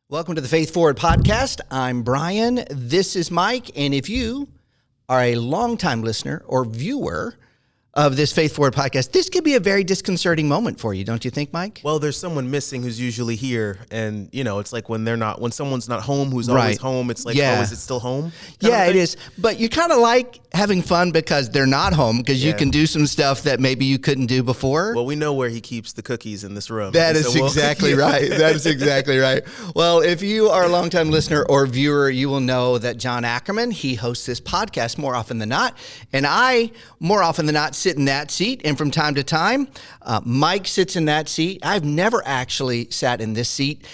Welcome to the Faith Forward podcast. I'm Brian. This is Mike. And if you are a longtime listener or viewer of this Faith Forward podcast, this could be a very disconcerting moment for you, don't you think, Mike? Well, there's someone missing who's usually here, and it's like when someone's not home, who's always home. It's like, oh, is it still home? Yeah, it is. But you kind of like having fun because they're not home, because you can do some stuff that maybe you couldn't do before. Well, we know where he keeps the cookies in this room. That is exactly right. That is exactly right. Well, if you are a longtime listener or viewer, you will know that John Ackerman, he hosts this podcast more often than not, and I, more often than not, sit in that seat. And from time to time, Mike sits in that seat. I've never actually sat in this seat.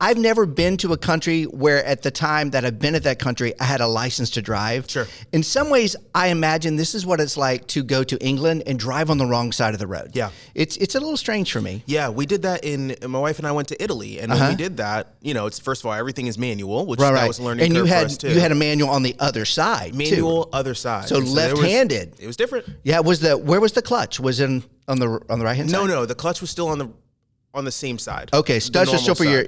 I've never been to a country where at the time that I've been at that country, I had a license to drive. Sure. In some ways, I imagine this is what it's like to go to England and drive on the wrong side of the road. Yeah. It's a little strange for me. Yeah, we did that my wife and I went to Italy. And when we did that, it's first of all, everything is manual, which that was a learning curve for us too. You had a manual on the other side, Manual, other side. So left-handed. It was different. Yeah, where was the clutch? Was it on the right-hand side? No, the clutch was still on the same side. Okay, so that's just still for your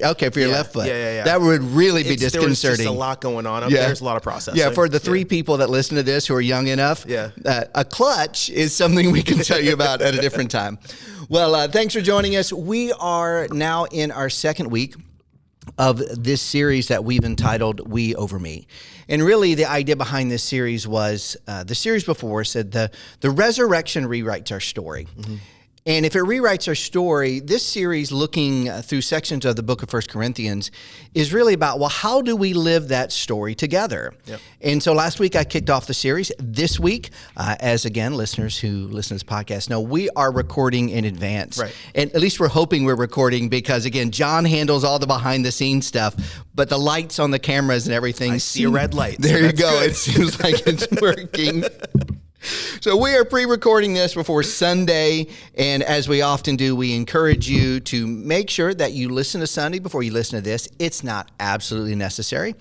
left foot. Yeah. That would really be disconcerting. There was just a lot going on up there. There's a lot of processing. Yeah, for the three people that listen to this who are young enough, a clutch is something we can tell you about at a different time. Well, thanks for joining us. We are now in our second week of this series that we've entitled We Over Me. And really the idea behind this series was, the series before said the resurrection rewrites our story. Mm-hmm. And if it rewrites our story, this series, looking through sections of the book of 1 Corinthians, is really about, well, how do we live that story together? Yep. And so last week I kicked off the series. This week, as again, listeners who listen to this podcast know, we are recording in advance. Right. And at least we're hoping we're recording because, again, John handles all the behind-the-scenes stuff, but the lights on the cameras and everything. I see a red light. There so you go. Good. It seems like it's working. So we are pre-recording this before Sunday, and as we often do, we encourage you to make sure that you listen to Sunday before you listen to this. It's not absolutely necessary,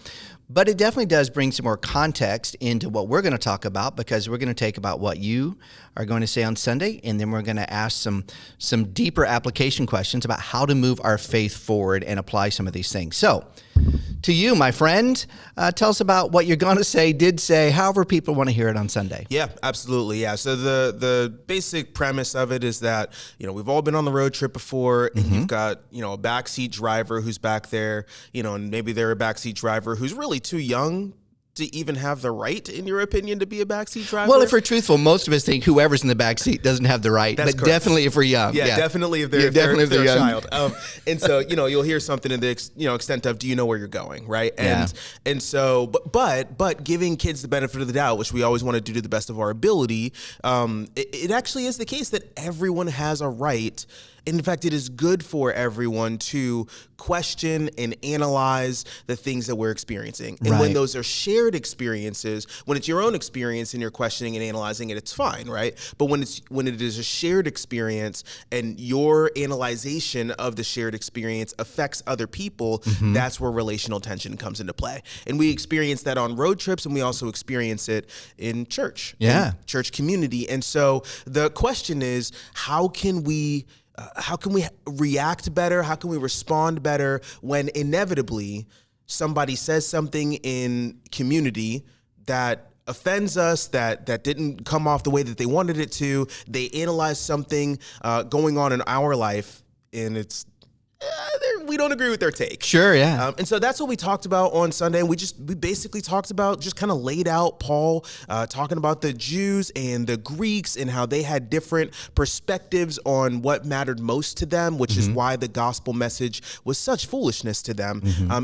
but it definitely does bring some more context into what we're going to talk about, because we're going to take about what you are going to say on Sunday, and then we're going to ask some deeper application questions about how to move our faith forward and apply some of these things. So, to you, my friend, tell us about what you're going to say, did say, however people want to hear it on Sunday. Yeah, absolutely. Yeah. So the basic premise of it is that, we've all been on the road trip before, and you've got, a backseat driver who's back there, and maybe they're a backseat driver who's really too young to even have the right, in your opinion, to be a backseat driver? Well, if we're truthful, most of us think whoever's in the backseat doesn't have the right. That's but correct. Definitely if we're young. Yeah, definitely if they're a child. And so, you'll hear something to the extent of, do you know where you're going, right? And so, but giving kids the benefit of the doubt, which we always want to do to the best of our ability, it actually is the case that everyone has a right. In fact, it is good for everyone to question and analyze the things that we're experiencing. And when those are shared experiences, when it's your own experience and you're questioning and analyzing it, it's fine, right? But when it is a shared experience and your analyzation of the shared experience affects other people, that's where relational tension comes into play. And we experience that on road trips, and we also experience it in church, in church community. And so the question is, how can we react better? How can we respond better when inevitably somebody says something in community that offends us, that didn't come off the way that they wanted it to? They analyze something going on in our life, and it's we don't agree with their take. Sure, yeah. And so that's what we talked about on Sunday. And we basically talked about, just kind of laid out Paul talking about the Jews and the Greeks and how they had different perspectives on what mattered most to them, which is why the gospel message was such foolishness to them.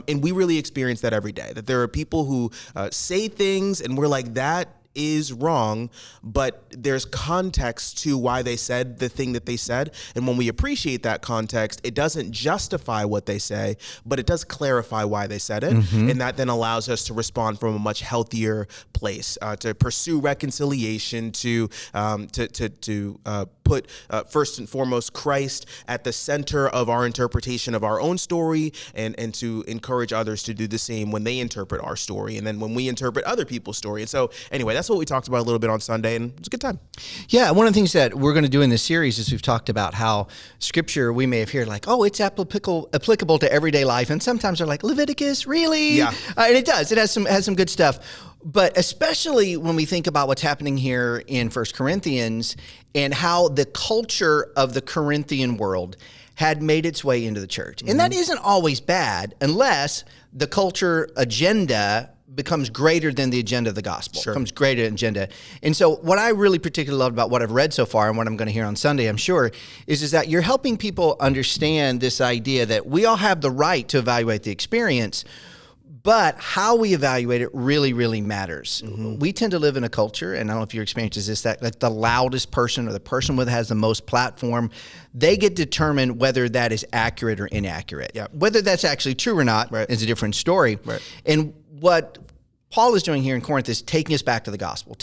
And we really experience that every day, that there are people who say things and we're like, that is wrong, but there's context to why they said the thing that they said. And when we appreciate that context, it doesn't justify what they say, but it does clarify why they said it. And that then allows us to respond from a much healthier place, to pursue reconciliation, to put first and foremost Christ at the center of our interpretation of our own story, and to encourage others to do the same when they interpret our story, and then when we interpret other people's story. And so anyway, that's what we talked about a little bit on Sunday, and it was a good time. Yeah, one of the things that we're going to do in this series is we've talked about how Scripture, we may have heard like, oh, it's applicable to everyday life, and sometimes they're like, Leviticus, really? Yeah, and it does. It has some good stuff. But especially when we think about what's happening here in 1 Corinthians and how the culture of the Corinthian world had made its way into the church. And that isn't always bad unless the culture agenda becomes greater than the agenda of the gospel, becomes greater than agenda. And so what I really particularly love about what I've read so far and what I'm going to hear on Sunday, I'm sure, is that you're helping people understand this idea that we all have the right to evaluate the experience, but how we evaluate it really, really matters. We tend to live in a culture, and I don't know if your experience is this, that like the loudest person or the person that has the most platform, they get determined whether that is accurate or inaccurate. Whether that's actually true or not is a different story. And what Paul is doing here in Corinth is taking us back to the gospel,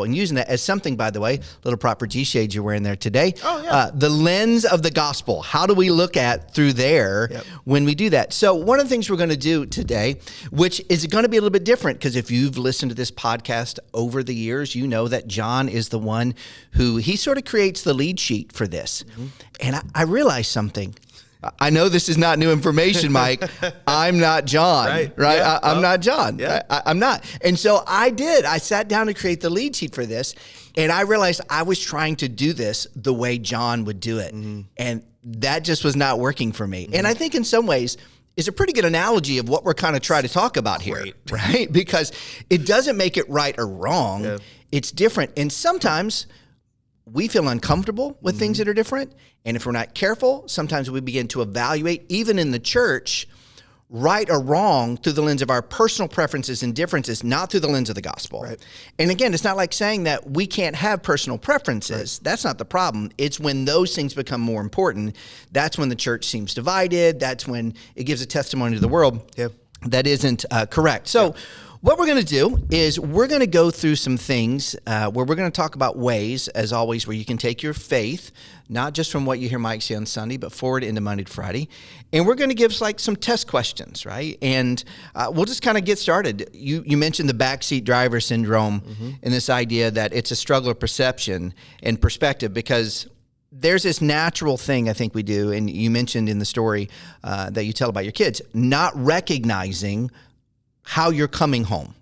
and using that as something, by the way, little proper G shades you're wearing there today. The lens of the gospel. How do we look at through there when we do that? So one of the things we're going to do today, which is going to be a little bit different, because if you've listened to this podcast over the years, you know that John is the one who, he sort of creates the lead sheet for this. And I realized something. I know this is not new information, Mike. I'm not John, right? Yeah, I'm not John. Yeah. I'm not. And so I sat down to create the lead sheet for this, and I realized I was trying to do this the way John would do it. And that just was not working for me. And I think in some ways, it's a pretty good analogy of what we're kind of trying to talk about here, right? Because it doesn't make it right or wrong. It's different. And sometimes we feel uncomfortable with things that are different. And if we're not careful, sometimes we begin to evaluate, even in the church, right or wrong through the lens of our personal preferences and differences, not through the lens of the gospel. And again, it's not like saying that we can't have personal preferences. That's not the problem. It's when those things become more important. That's when the church seems divided. That's when it gives a testimony to the world that isn't correct. So what we're going to do is we're going to go through some things where we're going to talk about ways, as always, where you can take your faith, not just from what you hear Mike say on Sunday, but forward into Monday to Friday. And we're going to give like some test questions, right? And we'll just kind of get started. You mentioned the backseat driver syndrome and this idea that it's a struggle of perception and perspective, because there's this natural thing I think we do, and you mentioned in the story that you tell about your kids, not recognizing how you're coming home,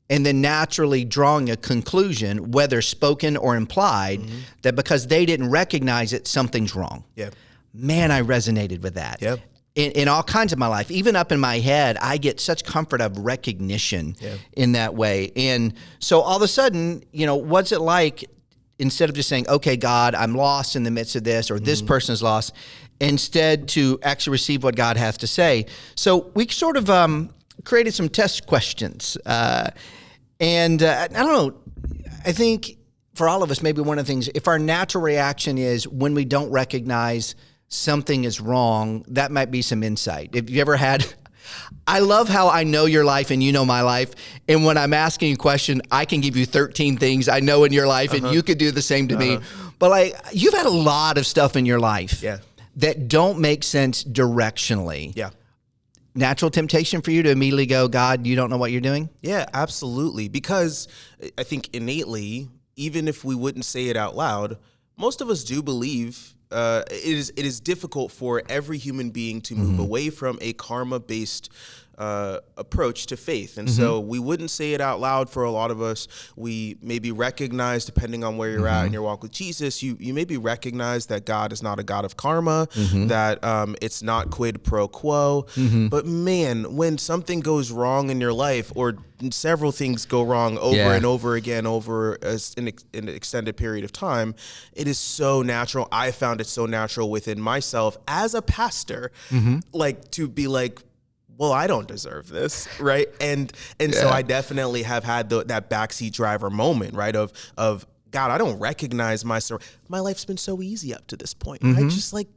and then naturally drawing a conclusion, whether spoken or implied, that because they didn't recognize it, something's wrong. Man, I resonated with that. In all kinds of my life, even up in my head, I get such comfort of recognition in that way. And so all of a sudden, what's it like, instead of just saying, okay, God, I'm lost in the midst of this, or this person is lost, instead to actually receive what God has to say. So we sort of created some test questions. And I don't know, I think for all of us, maybe one of the things, if our natural reaction is when we don't recognize something is wrong, that might be some insight. If you ever had, I love how I know your life and you know my life. And when I'm asking a question, I can give you 13 things I know in your life, and you could do the same to me. But like, you've had a lot of stuff in your life that don't make sense directionally. Natural temptation for you to immediately go, God, you don't know what you're doing? Yeah, absolutely. Because I think innately, even if we wouldn't say it out loud, most of us do believe it is difficult for every human being to move away from a karma-based approach to faith. And so we wouldn't say it out loud for a lot of us. We maybe recognize, depending on where you're at in your walk with Jesus, you maybe recognize that God is not a God of karma, that it's not quid pro quo. But man, when something goes wrong in your life, or several things go wrong over and over again over an extended period of time, it is so natural. I found it so natural within myself as a pastor, like to be like, well, I don't deserve this, right? And so I definitely have had that backseat driver moment, right? Of God, I don't recognize my life's been so easy up to this point, right?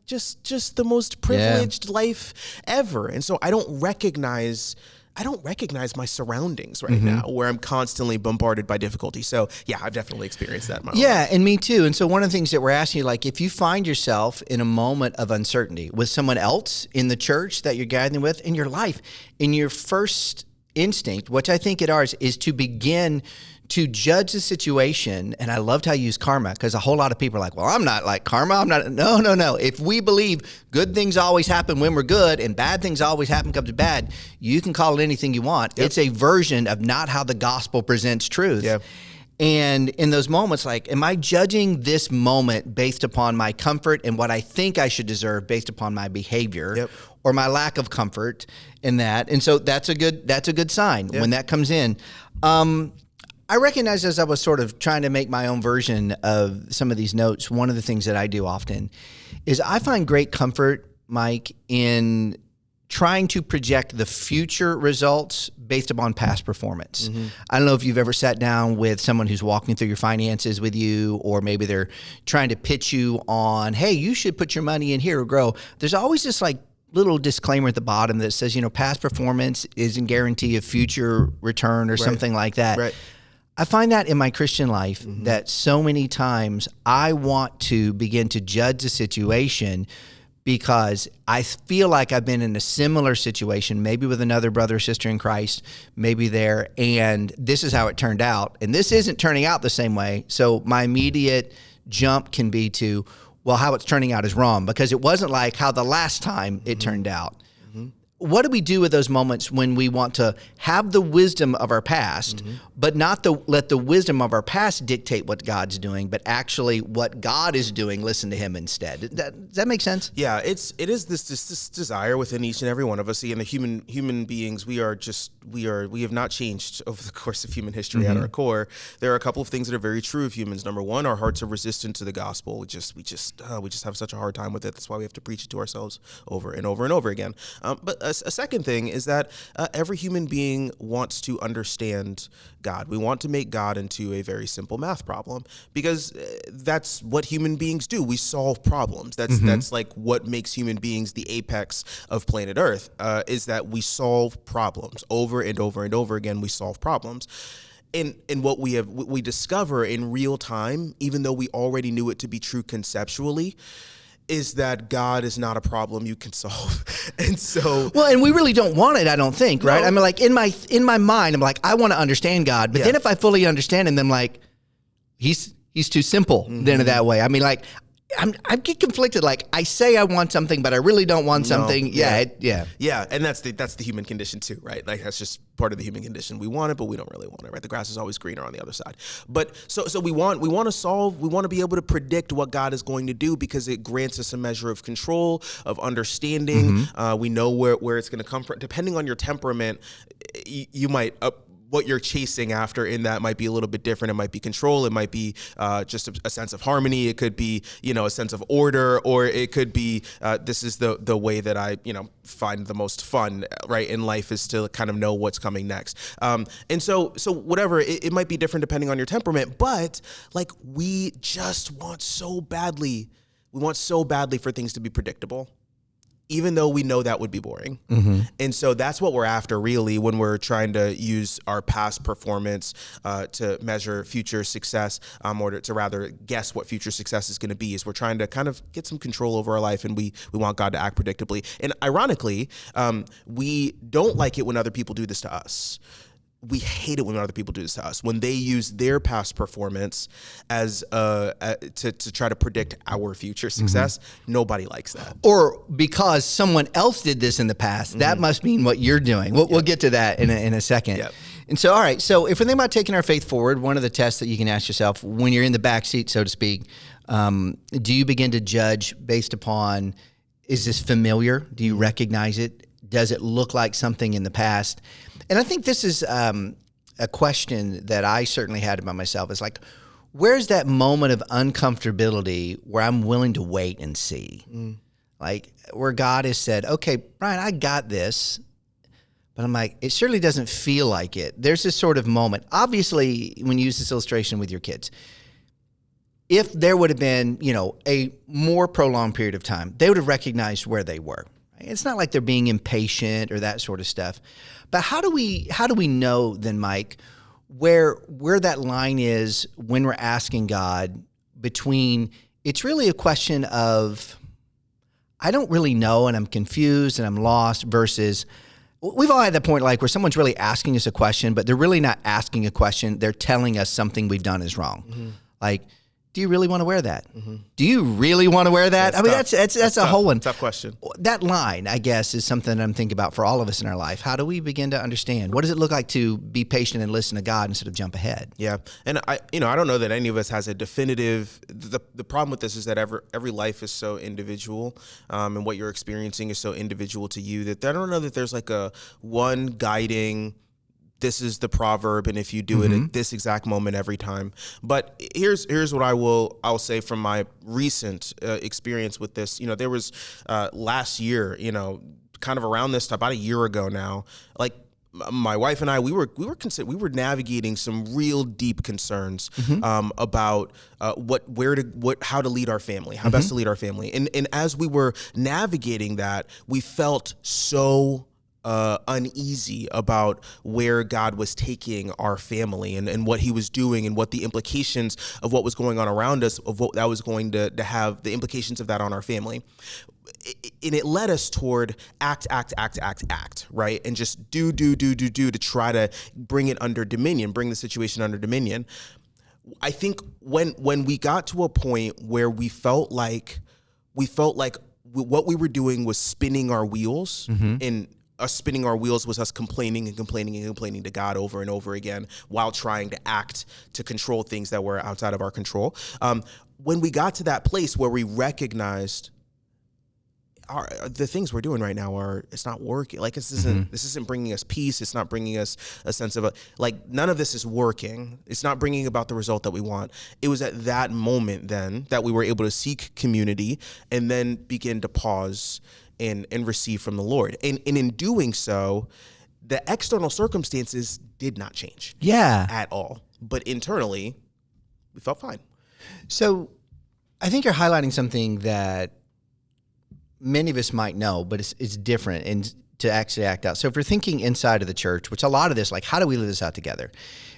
Just the most privileged life ever, and so I don't recognize I don't recognize my surroundings right now, where I'm constantly bombarded by difficulty. So yeah, I've definitely experienced that in my life. And me too. And so one of the things that we're asking you, like, if you find yourself in a moment of uncertainty with someone else in the church that you're gathering with in your life, in your first instinct, which I think it is to begin to judge the situation. And I loved how you use karma, because a whole lot of people are like, well, I'm not like karma. I'm not. No. If we believe good things always happen when we're good and bad things always happen come to bad, you can call it anything you want. Yep. It's a version of not how the gospel presents truth. Yep. And in those moments, like, am I judging this moment based upon my comfort and what I think I should deserve based upon my behavior, or my lack of comfort in that? And so that's a good sign when that comes in. I recognize, as I was sort of trying to make my own version of some of these notes, one of the things that I do often is I find great comfort, Mike, in trying to project the future results based upon past performance. I don't know if you've ever sat down with someone who's walking through your finances with you, or maybe they're trying to pitch you on, hey, you should put your money in here or grow. There's always this like little disclaimer at the bottom that says, past performance isn't guarantee of future return or something like that. Right. I find that in my Christian life that so many times I want to begin to judge the situation because I feel like I've been in a similar situation, maybe with another brother or sister in Christ, maybe there, and this is how it turned out. And this isn't turning out the same way. So my immediate jump can be to, well, how it's turning out is wrong, because it wasn't like how the last time it turned out. What do we do with those moments when we want to have the wisdom of our past, but not let the wisdom of our past dictate what God's doing, but actually what God is doing, listen to him instead? Does that make sense? Yeah, it is this desire within each and every one of us. See, in the human beings, we have not changed over the course of human history at our core. There are a couple of things that are very true of humans. Number one, our hearts are resistant to the gospel. We just have such a hard time with it. That's why we have to preach it to ourselves over and over and over again. But a second thing is that every human being wants to understand God. We want to make God into a very simple math problem, because that's what human beings do. We solve problems. That's like what makes human beings the apex of planet Earth, is that we solve problems over and over and over again. We solve problems. And what we discover in real time, even though we already knew it to be true conceptually, is that God is not a problem you can solve. And so, well, and we really don't want it, I don't think, right? No. I mean, like in my mind, I'm like, I want to understand God, but then if I fully understand him, then I'm like, he's too simple then that way. I mean, like, I get conflicted. Like, I say I want something, but I really don't want something. Yeah. And that's the human condition too, right? Like, that's just part of the human condition. We want it, but we don't really want it, right? The grass is always greener on the other side. But so we want to be able to predict what God is going to do, because it grants us a measure of control, of understanding. We know where it's going to come from. Depending on your temperament, you might what you're chasing after in that might be a little bit different. It might be control. It might be just a sense of harmony. It could be, a sense of order, or it could be, this is the way that I, find the most fun, right, in life, is to kind of know what's coming next. And so whatever, it might be different depending on your temperament, but like, we just want so badly for things to be predictable, even though we know that would be boring. And so that's what we're after, really, when we're trying to use our past performance to measure future success, or to rather guess what future success is going to be, is we're trying to kind of get some control over our life, and we want God to act predictably. And ironically, we don't like it when other people do this to us. We hate it when other people do this to us, when they use their past performance as to try to predict our future success. Nobody likes that. Or because someone else did this in the past, that must mean what you're doing. We'll get to that in a second. Yep. And so, all right, so if we're thinking about taking our faith forward, one of the tests that you can ask yourself when you're in the back seat, so to speak, do you begin to judge based upon, is this familiar? Do you recognize it? Does it look like something in the past? And I think this is a question that I certainly had about myself. Is like, where's that moment of uncomfortability where I'm willing to wait and see? Like, where God has said, okay, Brian, I got this. But I'm like, it surely doesn't feel like it. There's this sort of moment. Obviously, when you use this illustration with your kids, if there would have been, a more prolonged period of time, they would have recognized where they were. It's not like they're being impatient or that sort of stuff. But how do we know then, Mike, where that line is when we're asking God between it's really a question of I don't really know and I'm confused and I'm lost versus we've all had that point like where someone's really asking us a question, but they're really not asking a question. They're telling us something we've done is wrong. Mm-hmm. Like, do you really want to wear that? Mm-hmm. Do you really want to wear that? I mean, that's a whole one. Tough question. That line, I guess, is something that I'm thinking about for all of us in our life. How do we begin to understand? What does it look like to be patient and listen to God instead of jump ahead? Yeah. And I don't know that any of us has a definitive, the problem with this is that every life is so individual, and what you're experiencing is so individual to you that I don't know that there's like a one guiding, this is the proverb, and if you do it at this exact moment every time. But here's what I'll say from my recent experience with this. There was last year, kind of around this time, about a year ago now, like my wife and I, we were navigating some real deep concerns about how to lead our family, how best to lead our family, and as we were navigating that, we felt so uneasy about where God was taking our family and what he was doing and what the implications of what was going on around us, of what that was going to have, the implications of that on our family. And it led us toward act, right? And just do to try to bring it under dominion, bring the situation under dominion. I think when we got to a point where we felt like what we were doing was spinning our wheels, and us spinning our wheels was us complaining to God over and over again while trying to act to control things that were outside of our control. When we got to that place where we recognized the things we're doing right now it's not working. Like this isn't bringing us peace. It's not bringing us a sense of none of this is working. It's not bringing about the result that we want. It was at that moment then that we were able to seek community and then begin to pause and receive from the Lord. And in doing so, the external circumstances did not change. Yeah. At all. But internally, we felt fine. So I think you're highlighting something that many of us might know, but it's different and to actually act out. So if we're thinking inside of the church, which a lot of this, like how do we live this out together?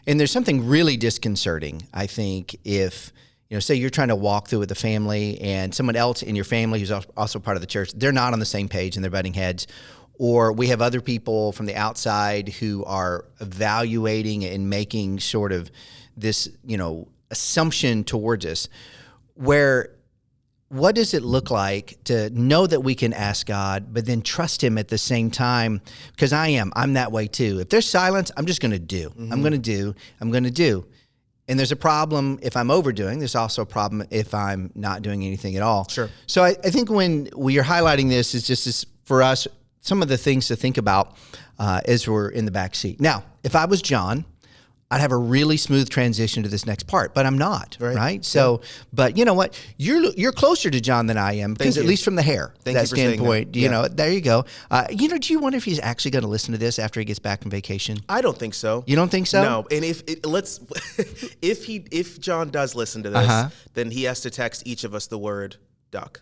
And there's something really disconcerting, I think, if say you're trying to walk through with a family and someone else in your family who's also part of the church, they're not on the same page and they're butting heads. Or we have other people from the outside who are evaluating and making sort of this, assumption towards us. What does it look like to know that we can ask God, but then trust him at the same time? Because I'm that way too. If there's silence, I'm just going to do. I'm going to do. And there's a problem if I'm overdoing. There's also a problem if I'm not doing anything at all. Sure. So I think when we are highlighting this is just for us, some of the things to think about as we're in the back seat. Now, if I was John, I'd have a really smooth transition to this next part, but I'm not, right? So, but you know what? You're closer to John than I am, because at least from the hair, that standpoint, there you go. Do you wonder if he's actually going to listen to this after he gets back from vacation? I don't think so. You don't think so? No. And if John does listen to this, then he has to text each of us the word duck.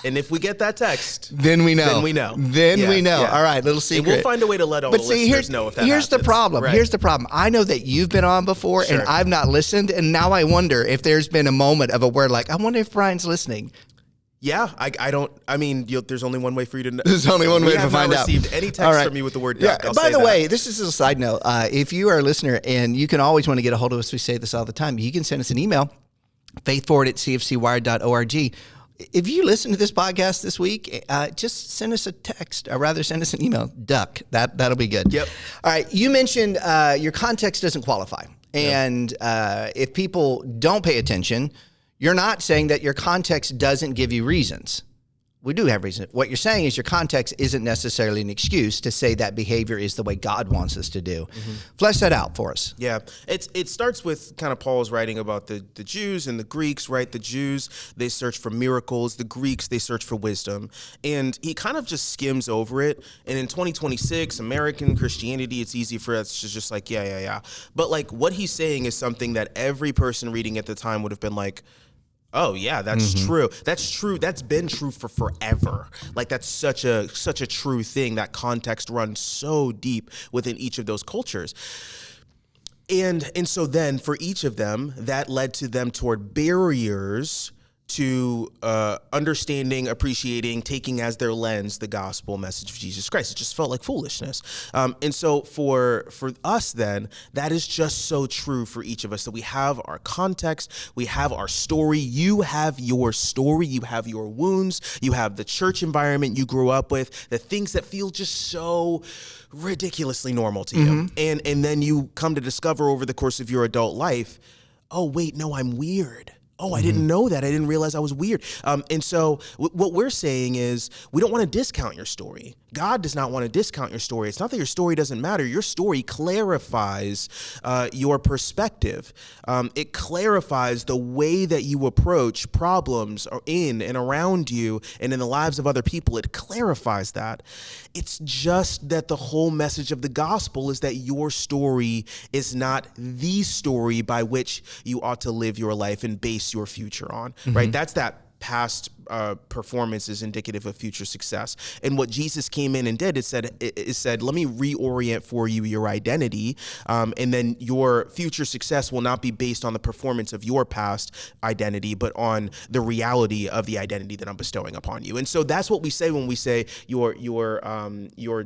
And if we get that text, then we know. Then we know. Yeah. All right, little secret. And we'll find a way to let all the listeners know if that here's happens. The problem. Right. Here's the problem. I know that you've been on before, and I've not listened, and now I wonder if there's been a moment of a word like, I wonder if Brian's listening. Yeah, there's only one way for you to know. There's only one way to find out. We have not received any text from you with the word duck. Yeah. By the way, this is a side note. If you are a listener, and you can always want to get a hold of us, we say this all the time, you can send us an email, faithforward@cfcwired.org. If you listen to this podcast this week, just send us a text, or rather send us an email, duck. That'll be good. Yep. All right. You mentioned your context doesn't qualify. And if people don't pay attention, you're not saying that your context doesn't give you reasons. We do have reason. What you're saying is your context isn't necessarily an excuse to say that behavior is the way God wants us to do. Flesh that out for us. Yeah. It starts with kind of Paul's writing about the Jews and the Greeks, right? The Jews, they search for miracles. The Greeks, they search for wisdom. And he kind of just skims over it. And in 2026, American Christianity, it's easy for us to just like, yeah. But like what he's saying is something that every person reading at the time would have been like, Oh yeah, that's true. That's true. That's been true for forever. Like that's such a true thing. That context runs so deep within each of those cultures. And so then for each of them, that led to them toward barriers to understanding, appreciating, taking as their lens the gospel message of Jesus Christ. It just felt like foolishness. And so for us then, that is just so true for each of us, that we have our context, we have our story. You have your story, you have your wounds, you have the church environment you grew up with, the things that feel just so ridiculously normal to you. And then you come to discover over the course of your adult life, oh, wait, no, I'm weird. Oh, I didn't know that. I didn't realize I was weird. And so what we're saying is we don't want to discount your story. God does not want to discount your story. It's not that your story doesn't matter. Your story clarifies your perspective. It clarifies the way that you approach problems in and around you and in the lives of other people. It clarifies that. It's just that the whole message of the gospel is that your story is not the story by which you ought to live your life and base your future on, right? That's that past performance is indicative of future success. And what Jesus came in and did is said, let me reorient for you your identity, and then your future success will not be based on the performance of your past identity, but on the reality of the identity that I'm bestowing upon you. And so that's what we say when we say your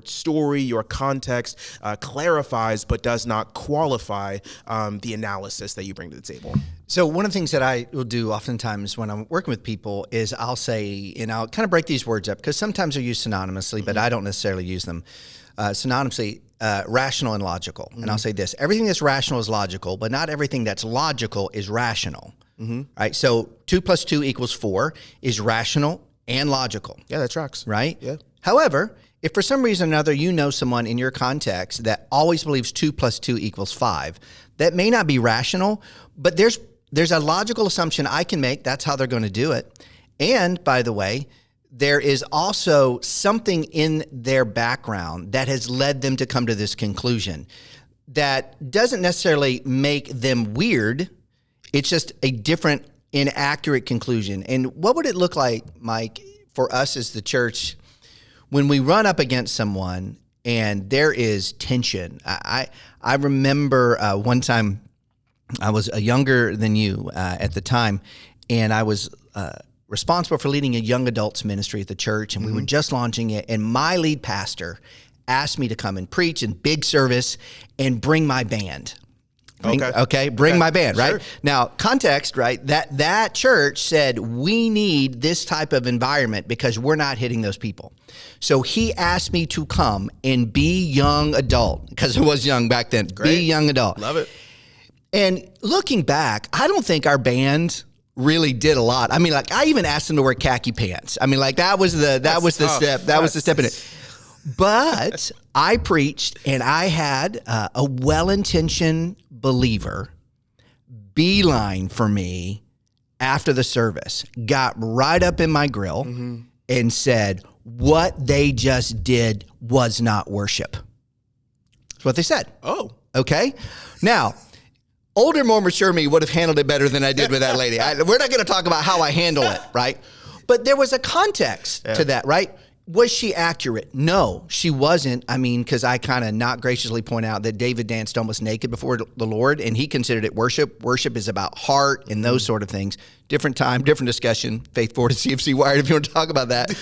story, your context clarifies but does not qualify the analysis that you bring to the table. So one of the things that I will do oftentimes when I'm working with people is I'll say, and I'll kind of break these words up because sometimes they're used synonymously, but I don't necessarily use them synonymously, rational and logical. And I'll say this, everything that's rational is logical, but not everything that's logical is rational. Right? So 2 + 2 = 4 is rational and logical. Yeah, that tracks. Right? Yeah. However, if for some reason or another you know someone in your context that always believes 2 + 2 = 5, that may not be rational, but there's a logical assumption I can make. That's how they're going to do it. And by the way, there is also something in their background that has led them to come to this conclusion that doesn't necessarily make them weird. It's just a different, inaccurate conclusion. And what would it look like, Mike, for us as the church when we run up against someone and there is tension? I remember one time, I was younger than you at the time, and I was responsible for leading a young adults ministry at the church, and we were just launching it, and my lead pastor asked me to come and preach in big service and bring my band. Bring my band, right? Sure. Now, context, right? That church said, we need this type of environment because we're not hitting those people. So he asked me to come and be young adult, because I was young back then. Great. Be young adult. Love it. And looking back, I don't think our band really did a lot. I mean, like I even asked them to wear khaki pants. I mean, like that was the step in it. But I preached, and I had a well-intentioned believer beeline for me after the service, got right up in my grill and said, what they just did was not worship. That's what they said. Oh. Okay. Now, older, more mature me would have handled it better than I did with that lady. We're not going to talk about how I handle it, right? But there was a context to that, right? Was she accurate? No, she wasn't. I mean, because I kind of not graciously point out that David danced almost naked before the Lord, and he considered it worship. Worship is about heart and those sort of things. Different time, different discussion. Faith Forward to CFC Wired if you want to talk about that.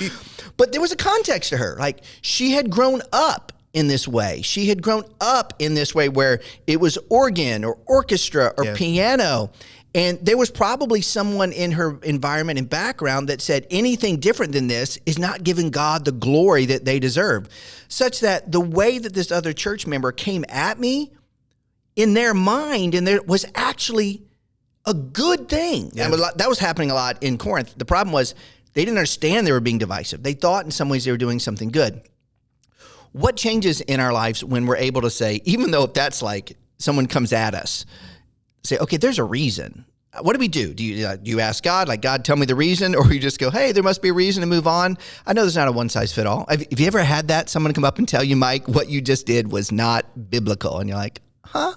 But there was a context to her. Like, she had grown up in this way. She had grown up in this way where it was organ or orchestra or piano. And there was probably someone in her environment and background that said anything different than this is not giving God the glory that they deserve. Such that the way that this other church member came at me, in their mind, and there was actually a good thing. Yeah. That was happening a lot in Corinth. The problem was they didn't understand they were being divisive. They thought in some ways they were doing something good. What changes in our lives when we're able to say, even though if that's like someone comes at us, say, okay, there's a reason. What do we do? Do you ask God, like, God, tell me the reason? Or you just go, hey, there must be a reason to move on? I know there's not a one-size-fit-all. Have you ever had that? Someone come up and tell you, Mike, what you just did was not biblical. And you're like, huh?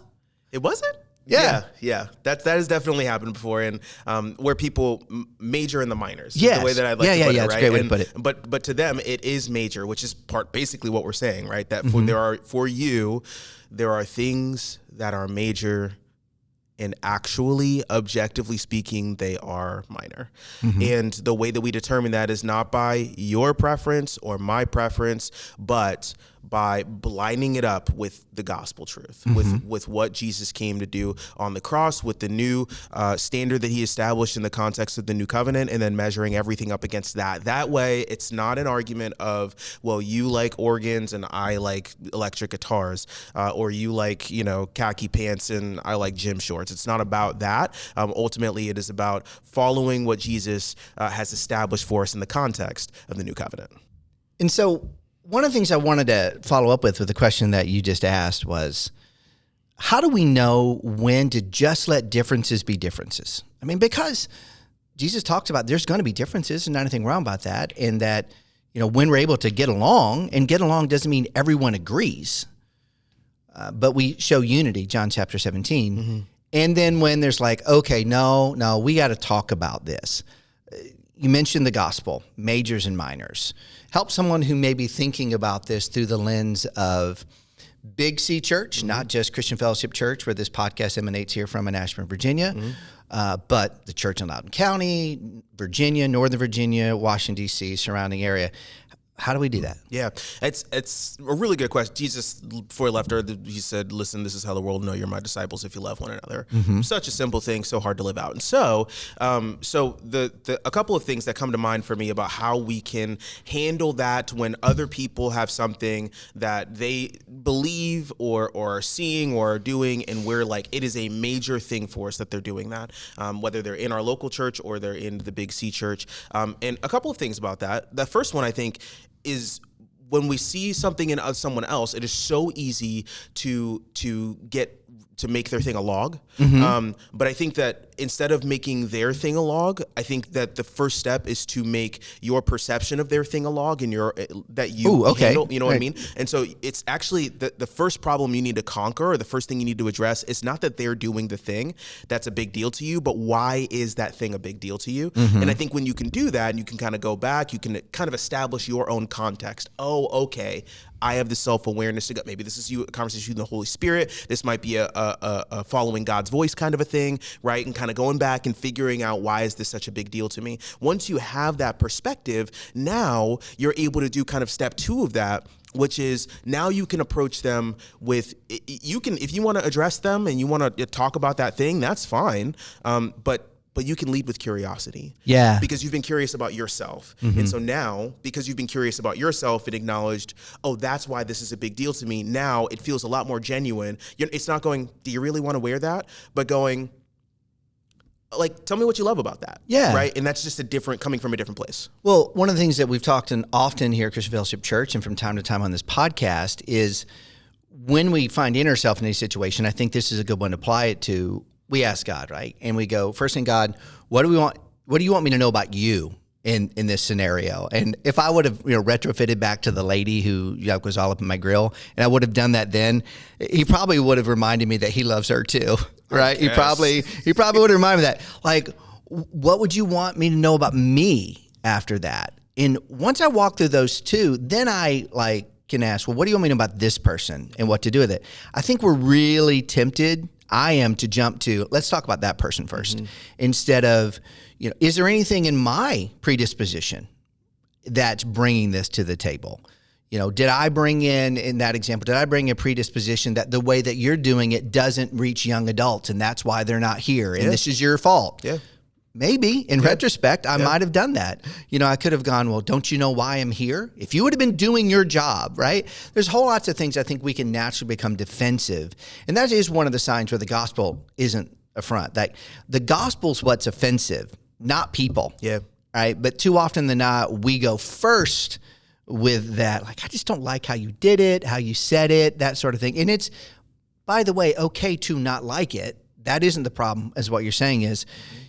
It wasn't? Yeah. That has definitely happened before, and where people major in the minors. Yes. The way that I'd like to put it, right? That's a great way to put it. But to them, it is major, which is basically what we're saying, right? That for you, there are things that are major, and actually, objectively speaking, they are minor. And the way that we determine that is not by your preference or my preference, but by lining it up with the gospel truth, with what Jesus came to do on the cross, with the new standard that he established in the context of the new covenant, and then measuring everything up against that. That way, it's not an argument of, well, you like organs and I like electric guitars, or you like, khaki pants and I like gym shorts. It's not about that. Ultimately, it is about following what Jesus has established for us in the context of the new covenant. And so one of the things I wanted to follow up with the question that you just asked was, how do we know when to just let differences be differences? I mean, because Jesus talks about there's going to be differences and not anything wrong about that. And that, when we're able to get along, and get along doesn't mean everyone agrees, but we show unity, John chapter 17. And then when there's like, okay, no, we got to talk about this. You mentioned the gospel, majors and minors. Help someone who may be thinking about this through the lens of Big C Church, not just Christian Fellowship Church, where this podcast emanates here from in Ashburn, Virginia, but the church in Loudoun County, Virginia, Northern Virginia, Washington, D.C., surrounding area. How do we do that? Yeah, it's a really good question. Jesus, before he left earth, he said, listen, this is how the world will know you're my disciples if you love one another. Such a simple thing, so hard to live out. And so a couple of things that come to mind for me about how we can handle that when other people have something that they believe or are seeing or are doing, and we're like, it is a major thing for us that they're doing that, whether they're in our local church or they're in the Big C Church. And a couple of things about that. The first one, I think, is when we see something in someone else, it is so easy to make their thing a log. But I think that instead of making their thing a log, I think that the first step is to make your perception of their thing a log, and handle, you know what I mean? And so it's actually the first problem you need to conquer, or the first thing you need to address, is not that they're doing the thing that's a big deal to you, but why is that thing a big deal to you? And I think when you can do that, and you can kind of go back, you can kind of establish your own context. Oh, okay, I have the self-awareness to go. Maybe this is a conversation with the Holy Spirit. This might be a following God's voice kind of a thing, right? And kind of going back and figuring out, why is this such a big deal to me? Once you have that perspective, now you're able to do kind of step 2 of that, which is now you can approach them with, if you want to address them and you want to talk about that thing, that's fine. But you can lead with curiosity. Yeah. Because you've been curious about yourself. And so now, because you've been curious about yourself and acknowledged, oh, that's why this is a big deal to me, now it feels a lot more genuine. It's not going, do you really want to wear that? But going, like, tell me what you love about that. Yeah. Right? And that's just coming from a different place. Well, one of the things that we've talked often here at Christian Fellowship Church, and from time to time on this podcast, is when we find ourselves in a situation, I think this is a good one to apply it to. We ask God, right? And we go, first thing, God, what do you want me to know about you in this scenario? And if I would have retrofitted back to the lady who was all up in my grill, and I would have done that then, he probably would have reminded me that he loves her too, right? He probably would have reminded me that. Like, what would you want me to know about me after that? And once I walk through those two, then I can ask, well, what do you want me to know about this person and what to do with it? I think we're really tempted, I am, to jump to, let's talk about that person first, instead of, is there anything in my predisposition that's bringing this to the table? Did I bring in that example, did I bring a predisposition that the way that you're doing it doesn't reach young adults, and that's why they're not here, and this is your fault? Yeah. Maybe in retrospect, I might have done that. I could have gone, well, don't you know why I'm here? If you would have been doing your job, right? There's whole lots of things I think we can naturally become defensive. And that is one of the signs where the gospel isn't a front. That the gospel's what's offensive, not people. Yeah. Right? But too often than not, we go first with that. Like, I just don't like how you did it, how you said it, that sort of thing. And it's, by the way, okay to not like it. That isn't the problem, as what you're saying is.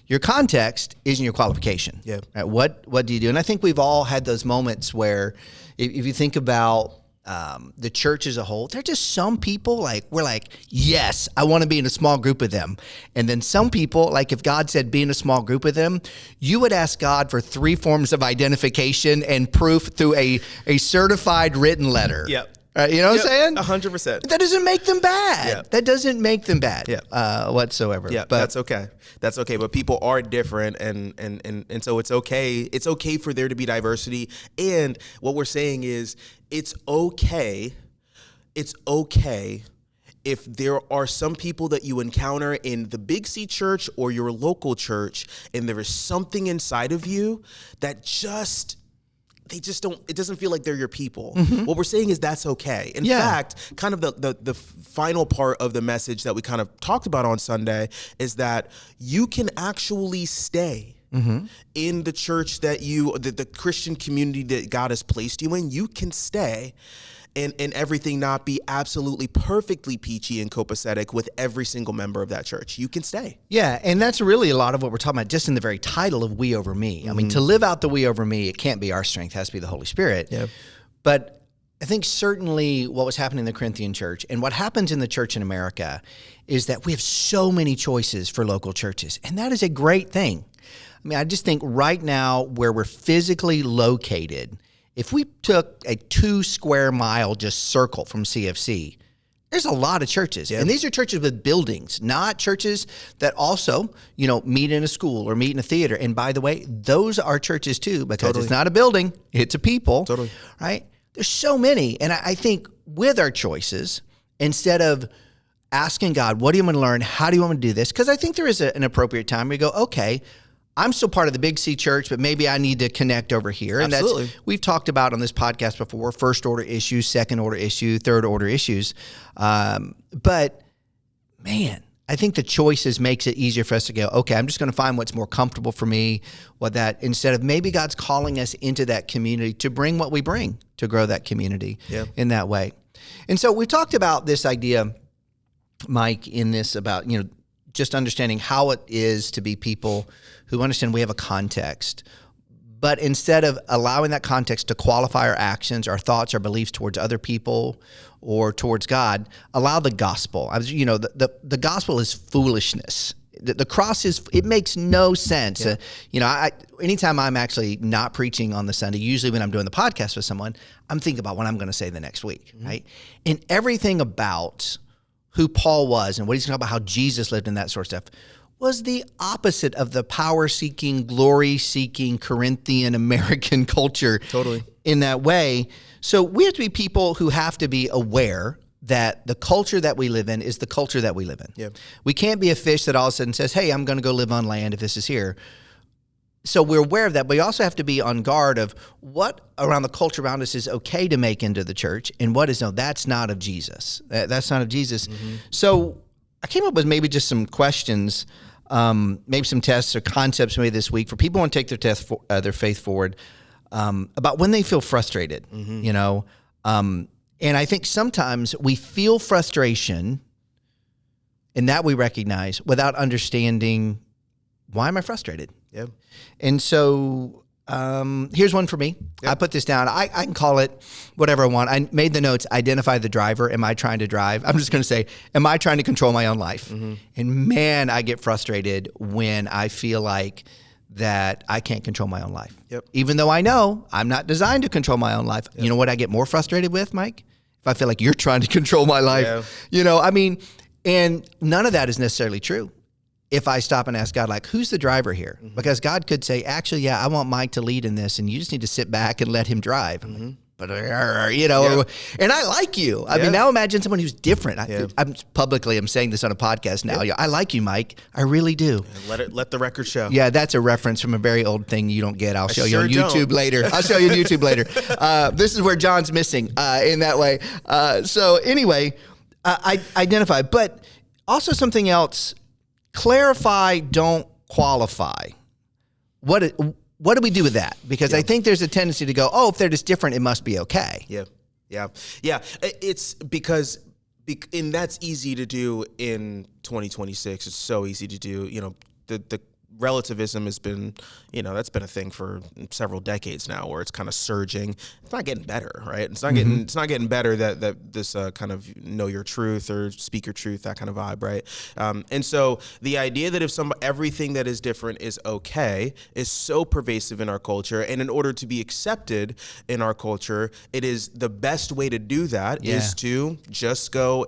Your context isn't your qualification. Yeah. Right? What do you do? And I think we've all had those moments where if you think about the church as a whole, there are just some people we're like, yes, I want to be in a small group with them. And then some people, like if God said be in a small group with them, you would ask God for 3 forms of identification and proof through a certified written letter. Yep. You know what I'm saying? 100%. That doesn't make them bad. Yep. That doesn't make them bad whatsoever. Yeah, but that's okay. That's okay. But people are different, and so it's okay. It's okay for there to be diversity. And what we're saying is, it's okay. It's okay if there are some people that you encounter in the Big C church or your local church, and there is something inside of you that they just don't, it doesn't feel like they're your people. Mm-hmm. What we're saying is that's okay. In fact, kind of the final part of the message that we kind of talked about on Sunday is that you can actually stay in the church that the Christian community that God has placed you in. You can stay and everything not be absolutely perfectly peachy and copacetic with every single member of that church. You can stay. Yeah, and that's really a lot of what we're talking about just in the very title of We Over Me. Mm-hmm. I mean, to live out the We Over Me, it can't be our strength. It has to be the Holy Spirit. Yeah. But I think certainly what was happening in the Corinthian church and what happens in the church in America is that we have so many choices for local churches, and that is a great thing. I mean, I just think right now where we're physically located, if we took a 2 square mile just circle from CFC, there's a lot of churches. Yeah. And these are churches with buildings, not churches that also, meet in a school or meet in a theater. And by the way, those are churches too, because it's not a building, it's a people. Totally. Right? There's so many. And I think with our choices, instead of asking God, what do you want to learn? How do you want me to do this? Because I think there is an appropriate time where you go, okay, I'm still part of the Big C church, but maybe I need to connect over here. And Absolutely. We've talked about on this podcast before, first order issues, second order issue, third order issues. But man, I think the choices makes it easier for us to go, okay, I'm just going to find what's more comfortable for me, instead of maybe God's calling us into that community to bring what we bring to grow that community in that way. And so we talked about this idea, Mike, in this about, just understanding how it is to be people who understand we have a context. But instead of allowing that context to qualify our actions, our thoughts, our beliefs towards other people or towards God, allow the gospel. The gospel is foolishness. The cross it makes no sense. Yeah. Anytime I'm actually not preaching on the Sunday, usually when I'm doing the podcast with someone, I'm thinking about what I'm going to say the next week, right? And everything about who Paul was and what he's talking about, how Jesus lived and that sort of stuff, was the opposite of the power-seeking, glory-seeking Corinthian American culture. Totally. In that way. So we have to be people who have to be aware that the culture that we live in is the culture that we live in. Yeah. We can't be a fish that all of a sudden says, hey, I'm going to go live on land if this is here. So we're aware of that, but we also have to be on guard of what around the culture around us is okay to make into the church and what is, no, that's not of Jesus. That's not of Jesus. Mm-hmm. So I came up with maybe just some questions, maybe some tests or concepts maybe this week for people who want to take their faith forward about when they feel frustrated, and I think sometimes we feel frustration and that we recognize without understanding, why am I frustrated? Yeah. And so here's one for me. Yep. I put this down. I can call it whatever I want. I made the notes, identify the driver. Am I trying to drive? I'm just going to say, am I trying to control my own life? Mm-hmm. And man, I get frustrated when I feel like that I can't control my own life. Yep. Even though I know I'm not designed to control my own life. Yep. You know what I get more frustrated with, Mike? If I feel like you're trying to control my life. Yeah. And none of that is necessarily true. If I stop and ask God, who's the driver here? Mm-hmm. Because God could say, actually, yeah, I want Mike to lead in this, and you just need to sit back and let him drive. Mm-hmm. But, and I like you. I mean, now imagine someone who's different. I'm saying this on a podcast now. Yeah. I like you, Mike. I really do. Let the record show. Yeah, that's a reference from a very old thing you don't get. I'll show you on YouTube later. I'll show you on YouTube later. This is where John's missing in that way. So anyway, I identify. But also something else, clarify, don't qualify. What do we do with that? Because I think there's a tendency to go, oh, if they're just different, it must be okay. Yeah. It's because and that's easy to do in 2026. It's so easy to do. The relativism has been, that's been a thing for several decades now, where it's kind of surging. It's not getting better, right? It's not getting better that this kind of know your truth or speak your truth, that kind of vibe, right? And so the idea that everything that is different is okay is so pervasive in our culture, and in order to be accepted in our culture, it is the best way to do that is to just go,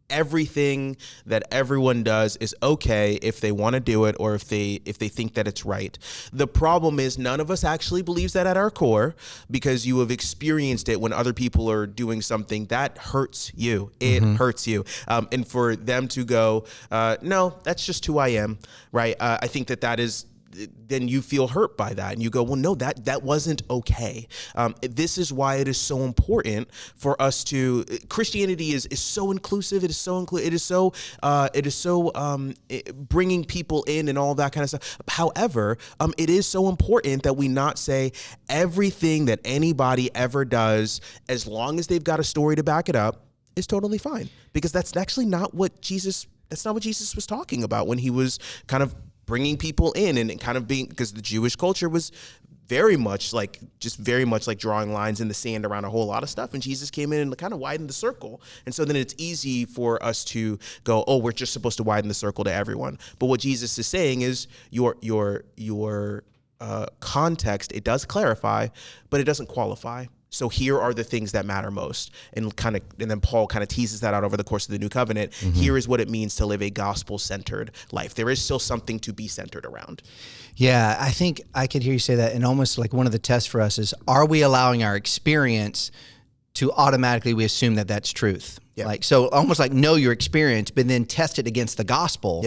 everything that everyone does is okay if they want to do it, or if they think that it's right. The problem is none of us actually believes that at our core, because you have experienced it when other people are doing something that hurts you. It hurts you. And for them to go, no, that's just who I am, right? I think that is, then you feel hurt by that, and you go, well, no, that wasn't okay. This is why it is so important for us to. Christianity is so inclusive. It is so bringing people in and all that kind of stuff. However, it is so important that we not say everything that anybody ever does, as long as they've got a story to back it up, is totally fine, because that's actually not what Jesus. That's not what Jesus was talking about when he was kind of bringing people in and kind of being, because the Jewish culture was very much like drawing lines in the sand around a whole lot of stuff. And Jesus came in and kind of widened the circle. And so then it's easy for us to go, oh, we're just supposed to widen the circle to everyone. But what Jesus is saying is your context, it does clarify, but it doesn't qualify. So here are the things that matter most. And then Paul kind of teases that out over the course of the New Covenant. Here is what it means to live a gospel-centered life. There is still something to be centered around. Yeah, I think I could hear you say that. And almost like one of the tests for us is, are we allowing our experience to automatically, we assume that that's truth? Yeah. Like, so almost like know your experience, but then test it against the gospel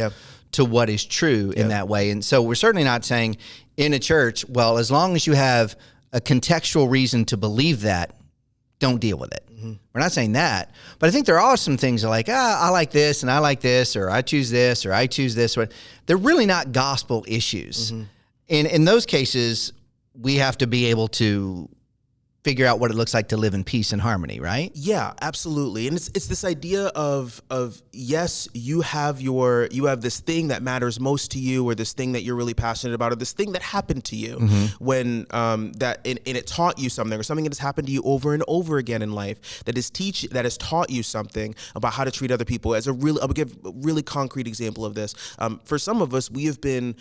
to what is true in that way. And so we're certainly not saying in a church, well, as long as you have a contextual reason to believe that, don't deal with it. We're not saying that, but I think there are some things like, I like this and I like this, or I choose this, or I choose this. They're really not gospel issues. In those cases, we have to be able to figure out what it looks like to live in peace and harmony, right? Yeah, absolutely. And it's this idea of yes, you have this thing that matters most to you, or this thing that you're really passionate about, or this thing that happened to you when and it taught you something, or something that has happened to you over and over again in life that has taught you something about how to treat other people. I'll give a really concrete example of this. For some of us, we have been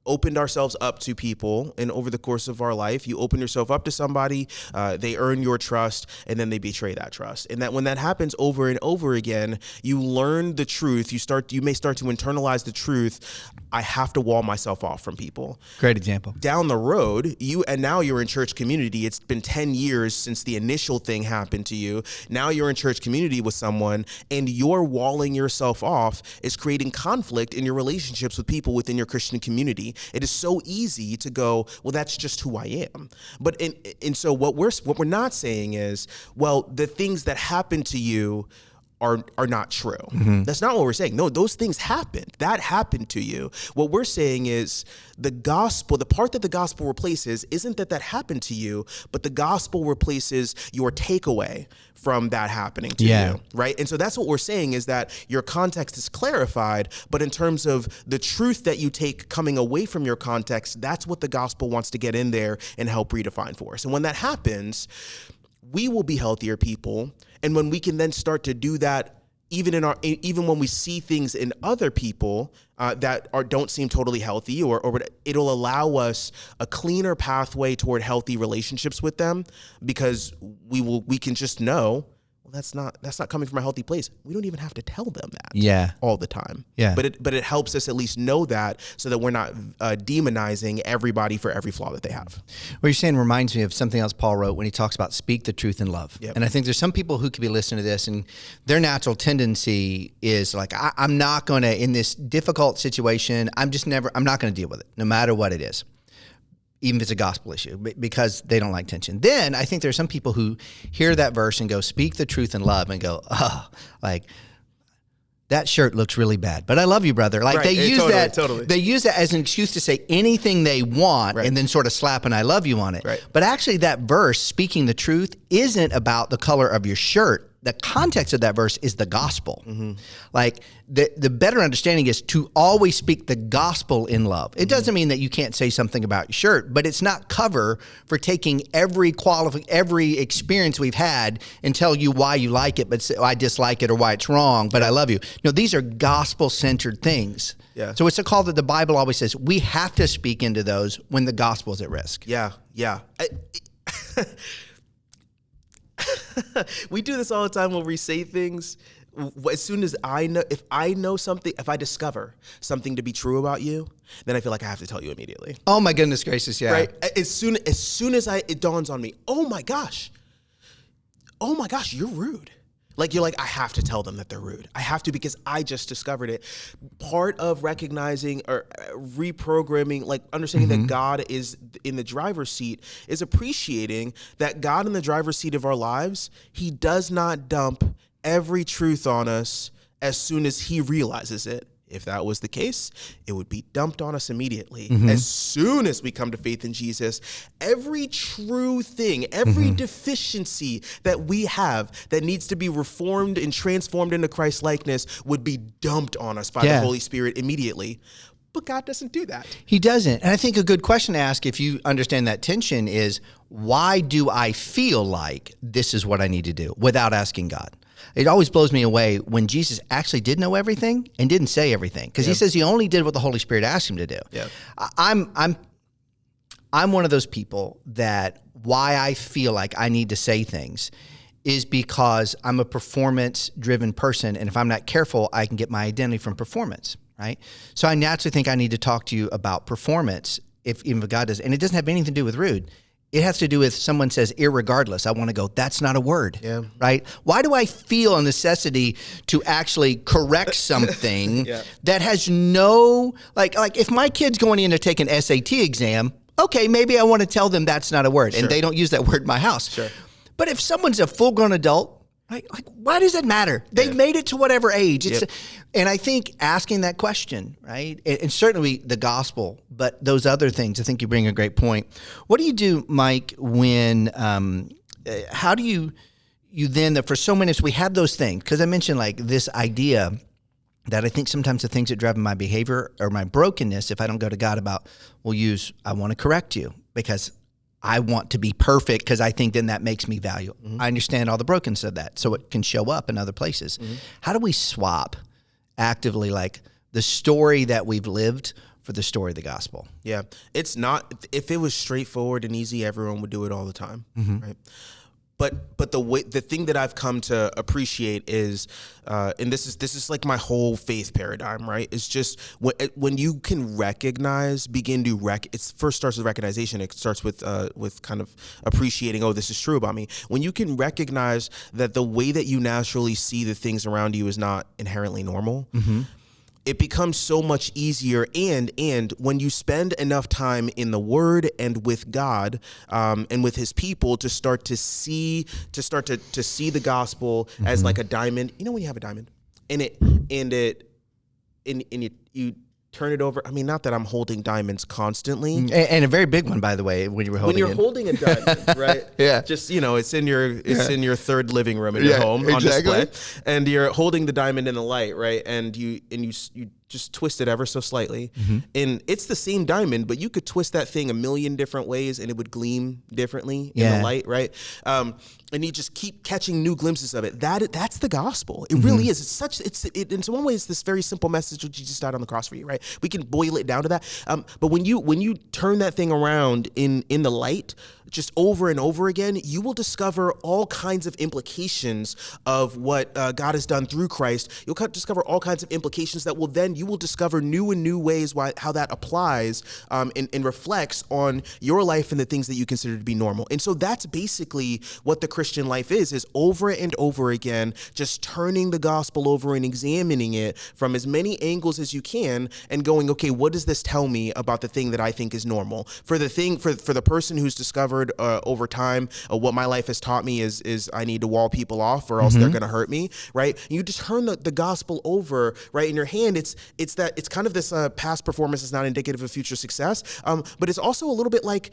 opened ourselves up to people, and over the course of our life, you open yourself up to somebody, they earn your trust, and then they betray that trust. And that when that happens over and over again, you learn the truth. You may start to internalize the truth. I have to wall myself off from people. Great example. Down the road, now you're in church community. It's been 10 years since the initial thing happened to you. Now you're in church community with someone, and you're walling yourself off is creating conflict in your relationships with people within your Christian community. It is so easy to go, well, that's just who I am. But and so what we're not saying is, well, the things that happen to you are not true. That's not what we're saying. No, those things happened. That happened to you. What we're saying is the gospel, the part that the gospel replaces isn't that happened to you, but the gospel replaces your takeaway from that happening to you, right? And so that's what we're saying, is that your context is clarified, but in terms of the truth that you take coming away from your context, that's what the gospel wants to get in there and help redefine for us. And when that happens, we will be healthier people. And when we can then start to do that, even when we see things in other people that don't seem totally healthy, or it'll allow us a cleaner pathway toward healthy relationships with them, because we can just know, well, that's not coming from a healthy place. We don't even have to tell them that all the time. But it helps us at least know that, so that we're not demonizing everybody for every flaw that they have. What you're saying reminds me of something else Paul wrote when he talks about speak the truth in love. And I think there's some people who could be listening to this, and their natural tendency is like, I'm not going to, in this difficult situation, I'm not going to deal with it, no matter what it is, even if it's a gospel issue, because they don't like tension. Then I think there's some people who hear that verse and go, speak the truth in love, and go, like, that shirt looks really bad, but I love you, brother. Like, they use they use that as an excuse to say anything they want, and then sort of slap an I love you on it. But actually that verse, speaking the truth, isn't about the color of your shirt. the context of that verse is the gospel. Like the better understanding is to always speak the gospel in love. It doesn't mean that you can't say something about your shirt, but it's not cover for taking every experience we've had and tell you why you like it, but say, I dislike it, or why it's wrong, but I love you. No, these are gospel-centered things. Yeah. So it's a call that the Bible always says we have to speak into those when the gospel is at risk. Yeah. We do this all the time when we say things. As soon as if I discover something to be true about you, then I feel like I have to tell you immediately. Oh my goodness gracious, yeah. Right? As soon as it dawns on me, oh my gosh, you're rude. Like, you're like, I have to tell them that they're rude. I have to, because I just discovered it. Part of recognizing or reprogramming, like understanding that God is in the driver's seat, is appreciating that God in the driver's seat of our lives, he does not dump every truth on us as soon as he realizes it. If that was the case, it would be dumped on us immediately. As soon as we come to faith in Jesus, every true thing, every deficiency that we have that needs to be reformed and transformed into Christ likeness would be dumped on us by the Holy Spirit immediately. But God doesn't do that. He doesn't. And I think a good question to ask, if you understand that tension, is why do I feel like this is what I need to do without asking God? It always blows me away when Jesus actually did know everything and didn't say everything, because he says he only did what the Holy Spirit asked him to do. Yeah. I'm one of those people that why I feel like I need to say things is because I'm a performance-driven person, and if I'm not careful, I can get my identity from performance, right? So I naturally think I need to talk to you about performance, even if God does, and it doesn't have anything to do with rude. It has to do with someone says, irregardless. I want to go, that's not a word, right? Why do I feel a necessity to actually correct something that has no, like if my kid's going in to take an SAT exam, okay, maybe I want to tell them that's not a word, and they don't use that word in my house. Sure. But if someone's a full-grown adult, right, like, why does it matter? They've made it to whatever age. And I think asking that question, right, and certainly the gospel, but those other things, I think you bring a great point. What do you do, Mike, when, how do you then, for so many of us, we have those things, because I mentioned like this idea that I think sometimes the things that drive my behavior or my brokenness, if I don't go to God about, I want to correct you because I want to be perfect, because I think then that makes me valuable. I understand all the brokenness of that, so it can show up in other places. How do we swap actively, like the story that we've lived for the story of the gospel? Yeah, it's not. If it was straightforward and easy, everyone would do it all the time, right? But the thing that I've come to appreciate is, and this is like my whole faith paradigm, right? It's just when you can it first starts with recognition. It starts with kind of appreciating, oh, this is true about me. When you can recognize that the way that you naturally see the things around you is not inherently normal, it becomes so much easier. And when you spend enough time in the Word and with God, and with His people, to start to see the gospel as like a diamond. You know, when you have a diamond and you turn it over. I mean, not that I'm holding diamonds constantly, and a very big one, by the way. When you're holding a diamond, right? Just it's in your third living room in your home on display, and you're holding the diamond in the light, right? And you just twist it ever so slightly, and it's the same diamond, but you could twist that thing a million different ways, and it would gleam differently in the light, right? And you just keep catching new glimpses of it. That's the gospel. It really is. In one way, it's this very simple message that Jesus died on the cross for you, right? We can boil it down to that. But when you turn that thing around in the light, just over and over again, you will discover all kinds of implications of what God has done through Christ. You'll discover all kinds of implications that you will discover new and new ways how that applies and reflects on your life and the things that you consider to be normal. And so that's basically what the Christian life is over and over again, just turning the gospel over and examining it from as many angles as you can and going, okay, what does this tell me about the thing that I think is normal? For the person who's discovered over time, what my life has taught me is I need to wall people off or else they're going to hurt me, right? And you just turn the gospel over, right, in your hand. It's kind of this past performance is not indicative of future success, but it's also a little bit like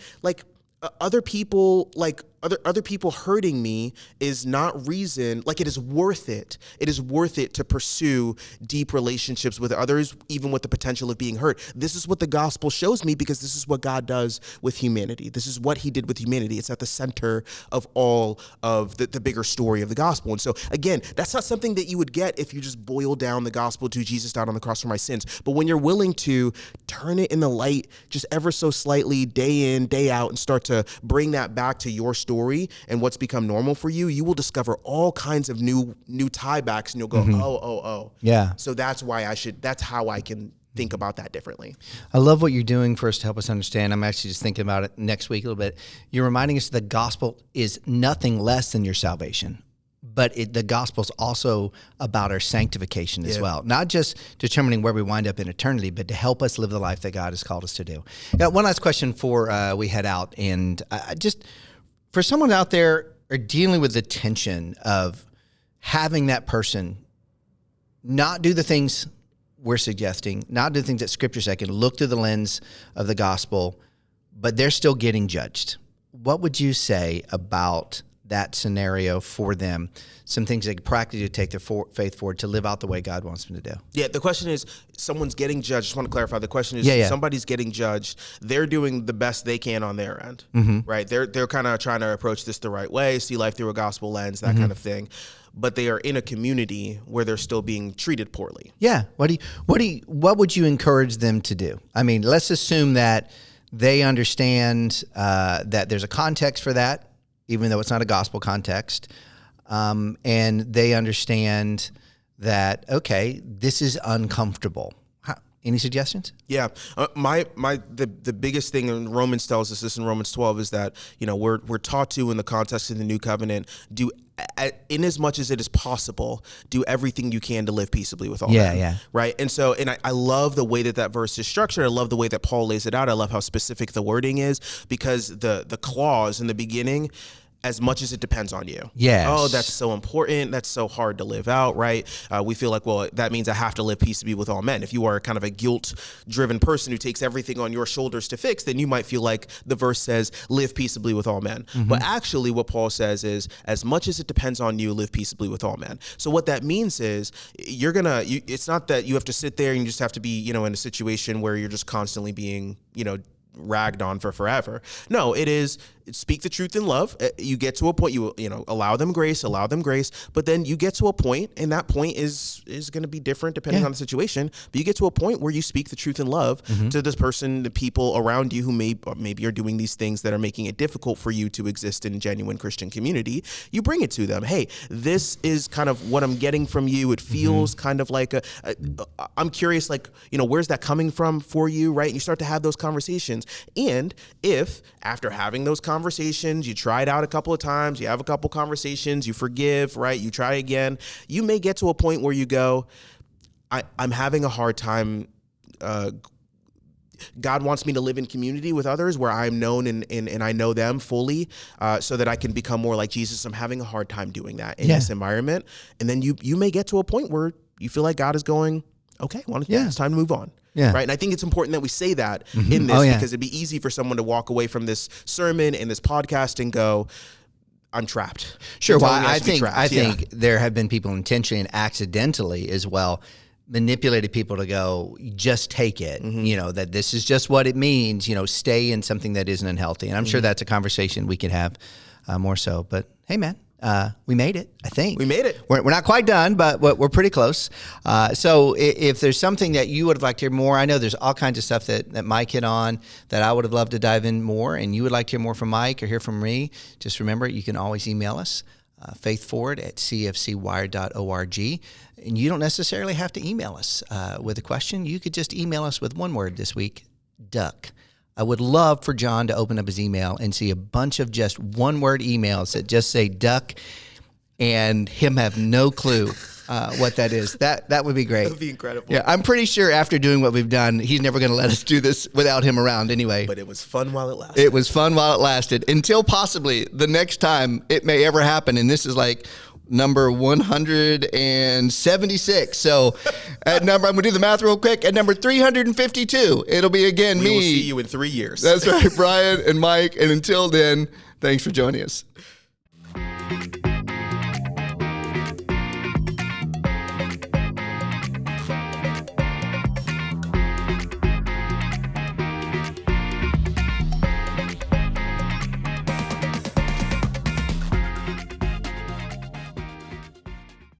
other people, like other people hurting me is not reason, like it is worth it. It is worth it to pursue deep relationships with others, even with the potential of being hurt. This is what the gospel shows me, because this is what God does with humanity. This is what he did with humanity. It's at the center of all of the bigger story of the gospel. And so again, that's not something that you would get if you just boil down the gospel to Jesus died on the cross for my sins. But when you're willing to turn it in the light just ever so slightly, day in, day out, and start to bring that back to your story and what's become normal for you, you will discover all kinds of new tiebacks, and you'll go, oh. Yeah. So that's how I can think about that differently. I love what you're doing for us to help us understand. I'm actually just thinking about it next week a little bit. You're reminding us the gospel is nothing less than your salvation. But the gospel is also about our sanctification as well. Not just determining where we wind up in eternity, but to help us live the life that God has called us to do. Now, one last question before we head out. And just for someone out there are dealing with the tension of having that person not do the things we're suggesting, not do the things that Scripture says, can look through the lens of the gospel, but they're still getting judged. What would you say about that scenario for them? Some things they could practically take their faith forward to live out the way God wants them to do. Yeah, the question is, someone's getting judged. Just want to clarify. The question is, somebody's getting judged. They're doing the best they can on their end, right? They're kind of trying to approach this the right way, see life through a gospel lens, that kind of thing. But they are in a community where they're still being treated poorly. Yeah. What would you encourage them to do? I mean, let's assume that they understand that there's a context for that, even though it's not a gospel context, and they understand that, okay, this is uncomfortable. Any suggestions? Yeah, the biggest thing, and Romans tells us this in Romans 12, is that we're taught to, in the context of the new covenant, do in as much as it is possible, do everything you can to live peaceably with all men. Yeah. Right. And so, I love the way that verse is structured. I love the way that Paul lays it out. I love how specific the wording is, because the clause in the beginning, as much as it depends on you. Yes. Oh, that's so important. That's so hard to live out, right? We feel like, well, that means I have to live peaceably with all men. If you are kind of a guilt-driven person who takes everything on your shoulders to fix, then you might feel like the verse says, live peaceably with all men. But actually what Paul says is, as much as it depends on you, live peaceably with all men. So what that means is, it's not that you have to sit there and you just have to be, in a situation where you're just constantly being, ragged on for forever. No, it is speak the truth in love. You get to a point, you allow them grace, but then you get to a point, and that point is going to be different depending on the situation, but you get to a point where you speak the truth in love to this person, the people around you who maybe are doing these things that are making it difficult for you to exist in genuine Christian community. You bring it to them. Hey, this is kind of what I'm getting from you. It feels kind of like I'm curious, like, where's that coming from for you, right? And you start to have those conversations. And if after having those conversations, you try it out a couple of times, you have a couple conversations, you forgive, right? You try again. You may get to a point where you go, I'm having a hard time. God wants me to live in community with others where I'm known and I know them fully, so that I can become more like Jesus. I'm having a hard time doing that in this environment. And then you may get to a point where you feel like God is going, okay, it's time to move on. Yeah. Right. And I think it's important that we say that in this, because it'd be easy for someone to walk away from this sermon and this podcast and go, I'm trapped. Sure. Well, I think there have been people intentionally and accidentally as well manipulated people to go, just take it, that this is just what it means, stay in something that isn't unhealthy. And I'm sure that's a conversation we could have more so. But hey, man. We made it, I think. We made it. We're not quite done, but we're pretty close. So if there's something that you would have liked to hear more, I know there's all kinds of stuff that Mike hit on that I would have loved to dive in more, and you would like to hear more from Mike or hear from me, just remember, you can always email us, faithforward@cfcwire.org. And you don't necessarily have to email us with a question. You could just email us with one word this week, duck. I would love for John to open up his email and see a bunch of just one-word emails that just say duck and him have no clue what that is. That would be great. That would be incredible. Yeah, I'm pretty sure after doing what we've done, he's never going to let us do this without him around anyway. But it was fun while it lasted. Until possibly the next time it may ever happen, and this is like number 176. So at number, I'm going to do the math real quick. At number 352, it'll be again me. We will see you in 3 years. That's right, Brian and Mike. And until then, Thanks for joining us.